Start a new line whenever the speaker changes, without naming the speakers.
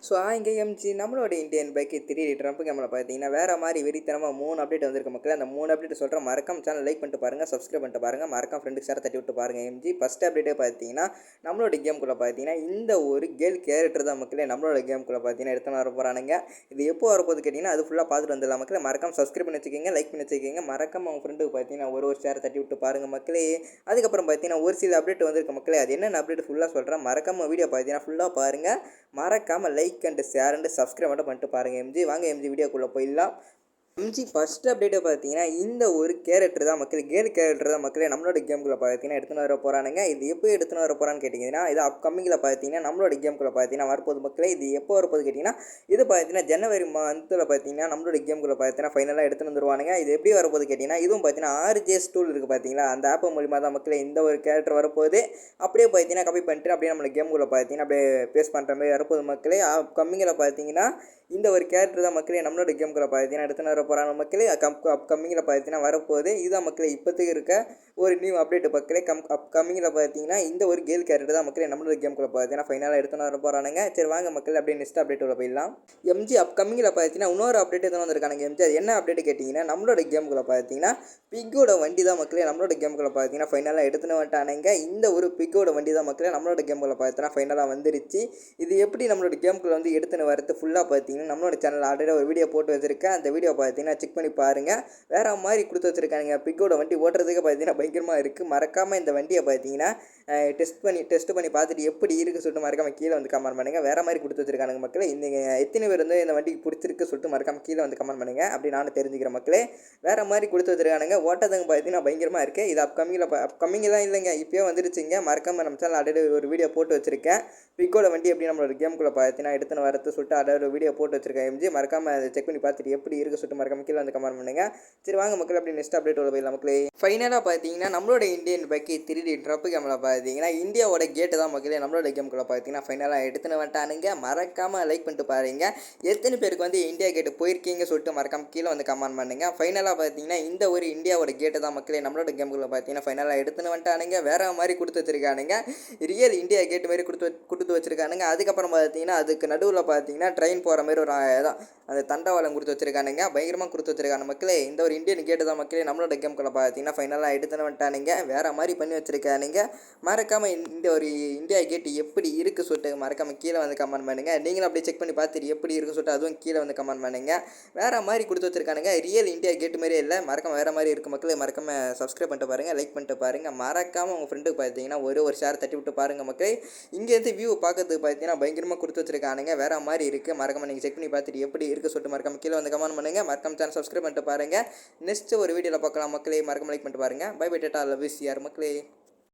So இங்கே MG நம்மளோட Indian bike 3 Trump கேமில் பார்த்தீங்கன்னா வேறு மாதிரி வெறித்தனமாக 3 அப்டேட் வந்திருக்க மக்கள். அந்த 3 அப்டேட் சொல்கிறேன், மறக்காம சேனல் லைக் பண்ணிட்டு பாருங்கள், சப்ஸ்கிரைப் பண்ணிட்டு பாருங்கள், மறக்காம ஃப்ரெண்டுக்கு சேர தட்டி விட்டு பாருங்கள். எம்ஜி ஃபஸ்ட் அப்டேட்டே பார்த்தீங்கன்னா நம்மளோட கேமுக்குள்ளே பார்த்தீங்கன்னா இந்த ஒரு கேர்ள் கேரக்டர் தான் மக்களே நம்மளோட கேமுக்குள்ளே பார்த்தீங்கன்னா எடுத்துன்னு வர போகிறானுங்க. இது எப்போ வரப்போது கேட்டிங்கன்னா அது ஃபுல்லாக பார்த்துட்டு வந்துடலாம் மக்களே. மறக்காம சப்ஸ்கிரைப் பண்ணி வச்சுக்கோங்க, லைக் பண்ணி வச்சுக்கோங்க, மறக்காம அவங்க ஃப்ரெண்டுக்கு பார்த்தீங்கன்னா ஒரு ஷேர் தட்டி விட்டு பாருங்கள் மக்களே. அதுக்கப்புறம் பார்த்தீங்கன்னா ஒரு சில அப்டேட் வந்திருக்க மக்களே. அது என்னென்ன அப்டேட் ஃபுல்லாக சொல்கிறேன், மறக்காம வீடியோ பார்த்தீங்கன்னா ஃபுல்லாக பாருங்கள், மறக்காம like and share and subscribe மட்டும் பண்ணிட்டு பாருங்கள். எம்ஜி வாங்க எம்ஜி வீடியோக்குள்ளே போயிடலாம். எம்ஜி ஃபஸ்ட் அப்டேட்டை பார்த்தீங்கன்னா இந்த ஒரு கேரக்டர் தான் மக்கள், கேர்ள் கேரக்டர் தான் மக்களே நம்மளோட கேமுக்குள்ளே பார்த்தீங்கன்னா எடுத்துன்னு வர போகிறானுங்க. இது எப்போ எடுத்துன்னு வர போகிறான்னு கேட்டிங்கன்னா இது அப்கமிங்கில் பார்த்தீங்கன்னா நம்மளோட கேமுக்குள்ளே பார்த்தீங்கன்னா வரப்போது மக்களே. இது எப்போ வரப்போது கேட்டிங்கன்னா இது பார்த்தீங்கன்னா ஜனவரி மந்தில் பார்த்தீங்கன்னா நம்மளோட கேமுக்குள்ளே பார்த்தீங்கன்னா ஃபைனலாக எடுத்துன்னு வந்துருவானுங்க. இது எப்படி வரப்போது கேட்டிங்கன்னா இதுவும் பார்த்தீங்கன்னா ஆர்ஜேஸ் டூல் இருக்குது பார்த்தீங்களா, அந்த ஆப் மூலிமா தான் மக்களே இந்த ஒரு கேரக்டர் வரப்போகுது. அப்படியே பார்த்தீங்கன்னா காப்பி பண்ணிட்டு அப்படியே நம்மளோட கேமுக்குள்ளே பார்த்தீங்கன்னா அப்படியே பேஸ் பண்ணுற மாதிரி வரப்போகுது மக்களே. அப்கமிங்கில் பார்த்தீங்கன்னா இந்த ஒரு கேரக்டர் தான் மக்களே நம்மளோட கேமுக்குள்ளே பார்த்தீங்கன்னா எடுத்துன்னு வர போகிறாங்க மக்களே. அப்கமிங்கில் பார்த்தீங்கன்னா வரப்போகுது. இதுதான் மக்களே இப்போதைக்கு இருக்க ஒரு நியூ அப்டேட் மக்களே. அப்கமிங்கில் பார்த்தீங்கன்னா இந்த ஒரு கேர்ள் கேரக்டர் தான் மக்களே நம்மளோட கேமுக்குள்ளே பார்த்தீங்கன்னா ஃபைனலாக எடுத்துன்னு வர போகிறானுங்க. சரி வாங்க மக்கள் அப்படியே நெக்ஸ்ட் அப்டேட் உள்ள போயிடலாம். எம்ஜி அப்கமிங்கில் பார்த்தீங்கன்னா இன்னொரு அப்டேட் எதுவும் வந்திருக்கானுங்க எம்ஜி. அது என்ன அப்டேட் கேட்டிங்கன்னா நம்மளோட கேமுக்குள்ளே பார்த்தீங்கன்னா பிக்கோட வண்டி தான் மக்களே நம்மளோட கேமுக்குள்ளே பார்த்தீங்கன்னா ஃபைனலாக எடுத்துன்னு வந்துட்டானுங்க. இந்த ஒரு பிக்கோட வண்டி தான் மக்களே நம்மளோட கேமுக்குள்ளே பார்த்தீங்கன்னா ஃபைனலாக வந்துருச்சு. இது எப்படி நம்மளோட கேமுக்குள்ளே வந்து எடுத்துன்னு வரது ஃபுல்லாக பார்த்தீங்கன்னா நம்மளோட சேனல் ஆல்ரெடி ஒரு வீடியோ போட்டு வச்சிருக்கேன். அந்த வீடியோ பார்த்தீங்கன்னா செக் பண்ணி பாருங்கள். வேறு மாதிரி கொடுத்து வச்சுருக்கானுங்க. பிக்கோட வண்டி ஓட்டுறதுக்கு பார்த்தீங்கன்னா பயங்கரமாக இருக்குது. மறக்காமல் இந்த வண்டியை பார்த்தீங்கன்னா டெஸ்ட் பண்ணி பார்த்துட்டு எப்படி இருக்குது சொல்லிட்டு மறக்காமல் கீழே வந்து கமெண்ட் பண்ணுங்கள். வேறு மாதிரி கொடுத்து வச்சுருக்கானுங்க மக்களே. இந்த எத்தனை பேர் வந்து இந்த வண்டிக்கு பிடிச்சிருக்கு சொல்லிட்டு மறக்காமல் கீழே வந்து கமெண்ட் பண்ணுங்கள், அப்படி நானும் தெரிஞ்சுக்கிறேன் மக்களே. வேறு மாதிரி கொடுத்து வச்சுருக்கானுங்க. ஓட்டத்துக்கு பார்த்தீங்கன்னா பயங்கரமாக இருக்குது. இது அப்கமிங்லாம் இல்லைங்க, இப்போயே வந்துருச்சுங்க. மறக்காமல் நம்ம சேனல் ஆல்ரெடி ஒரு வீடியோ போட்டு வச்சுருக்கேன். பிக்கோட வண்டி எப்படி நம்மளோட கேமுக்குள்ளே பார்த்தீங்கன்னா எடுத்துன்னு வரது சொல்லிட்டு ஆல்ரெடி ஒரு வீடியோ போட்டு வச்சுருக்கேன் எம்ஜி. மறக்காமல் அதை செக் பண்ணி பார்த்துட்டு எப்படி இருக்குது சொல்லிட்டு மறக்காமல் கீழே வந்து கமெண்ட் பண்ணுங்கள். சரி வாங்க மக்கள் அப்படி நெக்ஸ்ட் அப்டேட் உள்ள போயிடலாம் மக்களே. ஃபைனலாக பார்த்தீங்கன்னா நம்மளோட இந்தியன் பைக்கு 3D ட்ரப் கேமில் பார்த்தீங்கன்னா இந்தியாவோட கேட்டு தான் மக்களே நம்மளோட கேமுக்குள்ளே பார்த்தீங்கன்னா ஃபைனலாக எடுத்துன்னு வந்துட்டானுங்க. மறக்காமல் லைக் பண்ணிட்டு பாருங்க. எத்தனை பேருக்கு வந்து இந்தியா கேட்டு போயிருக்கீங்க சொல்லிட்டு மறக்காமல் கீழே வந்து கமெண்ட் பண்ணுங்கள். ஃபைனலாக பார்த்தீங்கன்னா இந்த ஒரு இந்தியாவோட கேட்டு தான் மக்களே நம்மளோட கேமுக்குள்ளே பார்த்தீங்கன்னா ஃபைனலாக எடுத்துன்னு வந்துட்டானுங்க. வேறு மாதிரி கொடுத்து வச்சுருக்கானுங்க, ரியல் இந்தியா கேட்டு மாதிரி கொடுத்து வச்சுருக்கானுங்க. அதுக்கப்புறம் பார்த்தீங்கன்னா அதுக்கு நடுவில் பார்த்தீங்கன்னா ட்ரெயின் போகிற மாதிரி ஒரு தான் அந்த தண்டவாளம் கொடுத்து வச்சுருக்கானுங்க. பயங்கரமாக கொடுத்து வச்சுருக்காங்க மக்களே. இந்த ஒரு இந்தியன் கேட்டு தான் மக்களே நம்மளோட கேமுக்குள்ளே பார்த்தீங்கன்னா ஃபைனலாக எடுத்துன்னு வந்துட்டானுங்க. வேறு மாதிரி பண்ணி வச்சுருக்கானுங்க. மறக்காமல் இந்த ஒரு இந்தியா கேட்டு எப்படி இருக்குது சொல்லிட்டு மறக்காமல் கீழே வந்து கமெண்ட் பண்ணுங்கள். நீங்களும் அப்படியே செக் பண்ணி பார்த்துட்டு எப்படி இருக்குது சொல்லிட்டு அதுவும் கீழே வந்து கமெண்ட் பண்ணுங்கள். வேறு மாதிரி கொடுத்து வச்சுருக்கானுங்க, ரியல் இந்தியா கேட்டு மாதிரியே இல்லை, மறக்காமல் வேறு மாதிரி இருக்குது மக்களே. மறக்காமல் சப்ஸ்கிரைப் பண்ணிட்டு பாருங்கள், லைக் பண்ணிட்டு பாருங்கள், மறக்காமல் உங்கள் ஃப்ரெண்டுக்கு பார்த்தீங்கன்னா ஒரு ஷேர் தட்டி விட்டு பாருங்கள் மக்களே. இங்கேருந்து வியூ பார்க்கறதுக்கு பார்த்தீங்கன்னா பயங்கரமாக கொடுத்து வச்சுருக்கானுங்க. வேறு மாதிரி இருக்குது. மறக்காமல் நீங்கள் செக் பண்ணி பார்த்துட்டு எப்படி இருக்குது சொல்லிட்டு மறக்காமல் கீழே வந்து கமெண்ட் பண்ணுங்கள். மறக்காமல் சேனல் சப்ஸ்கிரைப் பண்ணிட்டு பாருங்கள். நெக்ஸ்ட் ஒரு வீடியோவில் பார்க்கலாம் மக்களே. மறக்காமல் லைக் பண்ணிட்டு பாருங்கள். பை பை டாடா, லவ் யூ சிஆர் மக்களே.